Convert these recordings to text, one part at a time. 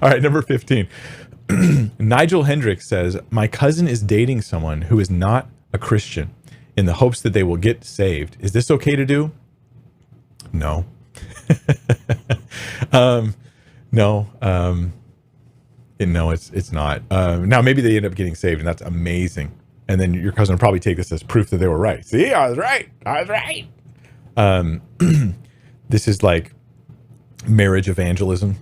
All right, number 15. Nigel Hendricks says, my cousin is dating someone who is not a Christian in the hopes that they will get saved. Is this okay to do? No. No. No, it's not. Now, maybe they end up getting saved, and that's amazing. And then your cousin will probably take this as proof that they were right. See, I was right. I was right. This is like marriage evangelism.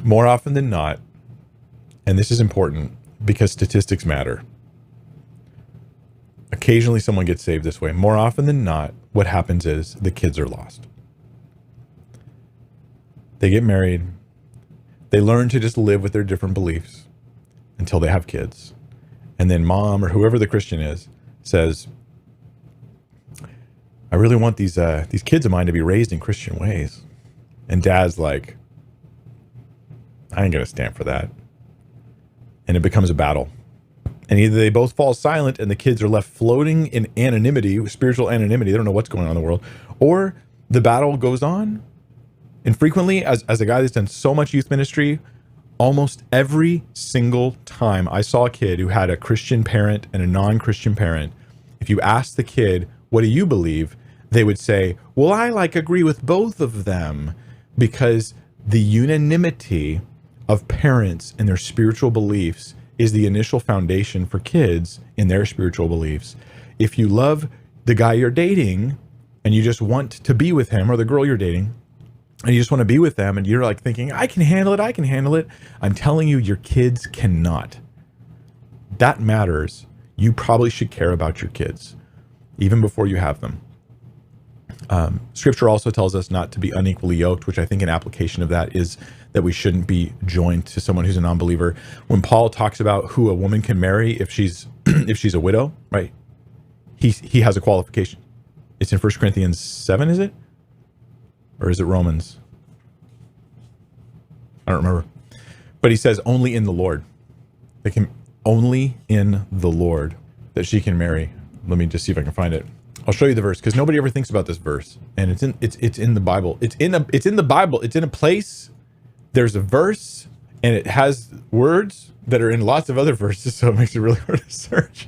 More often than not, and this is important because statistics matter. Occasionally someone gets saved this way. More often than not, what happens is the kids are lost. They get married. They learn to just live with their different beliefs until they have kids. And then mom or whoever the Christian is says, I really want these kids of mine to be raised in Christian ways. And dad's like, I ain't going to stand for that. And it becomes a battle. And either they both fall silent and the kids are left floating in anonymity, spiritual anonymity. They don't know what's going on in the world. Or the battle goes on. And frequently, as a guy that's done so much youth ministry, almost every single time I saw a kid who had a Christian parent and a non-Christian parent, if you asked the kid, what do you believe? They would say, well, I agree with both of them, because the unanimity of parents and their spiritual beliefs is the initial foundation for kids in their spiritual beliefs. If you love the guy you're dating and you just want to be with him, or the girl you're dating, and you just want to be with them, and you're like thinking, I can handle it. I'm telling you, your kids cannot. That matters. You probably should care about your kids even before you have them. Scripture also tells us not to be unequally yoked, which I think an application of that is that we shouldn't be joined to someone who's a non-believer. When Paul talks about who a woman can marry if she's if she's a widow, right? He has a qualification. It's in 1 Corinthians 7, is it? Or is it Romans? I don't remember. But he says only in the Lord. They can only in the Lord that she can marry. Let me just see if I can find it. I'll show you the verse because nobody ever thinks about this verse, and it's in the Bible. It's in the Bible. It's in a place. There's a verse, and it has words that are in lots of other verses, so it makes it really hard to search.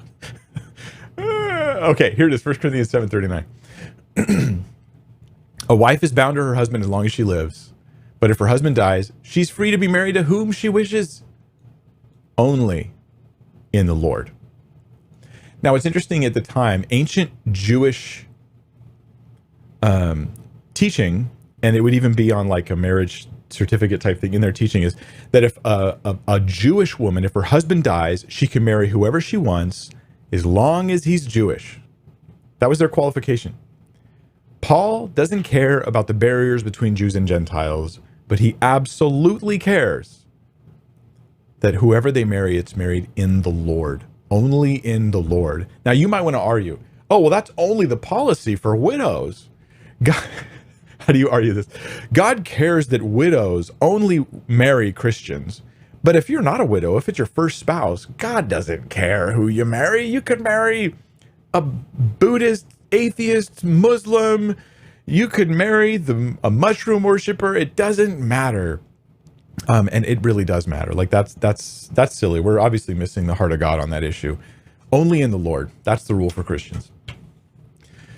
Okay, here it is. 1 Corinthians 7:39. A wife is bound to her husband as long as she lives, but if her husband dies, she's free to be married to whom she wishes, only in the Lord. Now, it's interesting at the time, ancient Jewish teaching, and it would even be on like a marriage certificate type thing in their teaching, is that if a Jewish woman, if her husband dies, she can marry whoever she wants as long as he's Jewish. That was their qualification. Paul doesn't care about the barriers between Jews and Gentiles, but he absolutely cares that whoever they marry, it's married in the Lord. Only in the Lord. Now, you might want to argue, oh, well, that's only the policy for widows. God, how do you argue this? God cares that widows only marry Christians. But if you're not a widow, if it's your first spouse, God doesn't care who you marry. You could marry a Buddhist, atheist, Muslim. You could marry a mushroom worshiper. It doesn't matter. And it really does matter. Like that's silly. We're obviously missing the heart of God on that issue. Only in the Lord. That's the rule for Christians.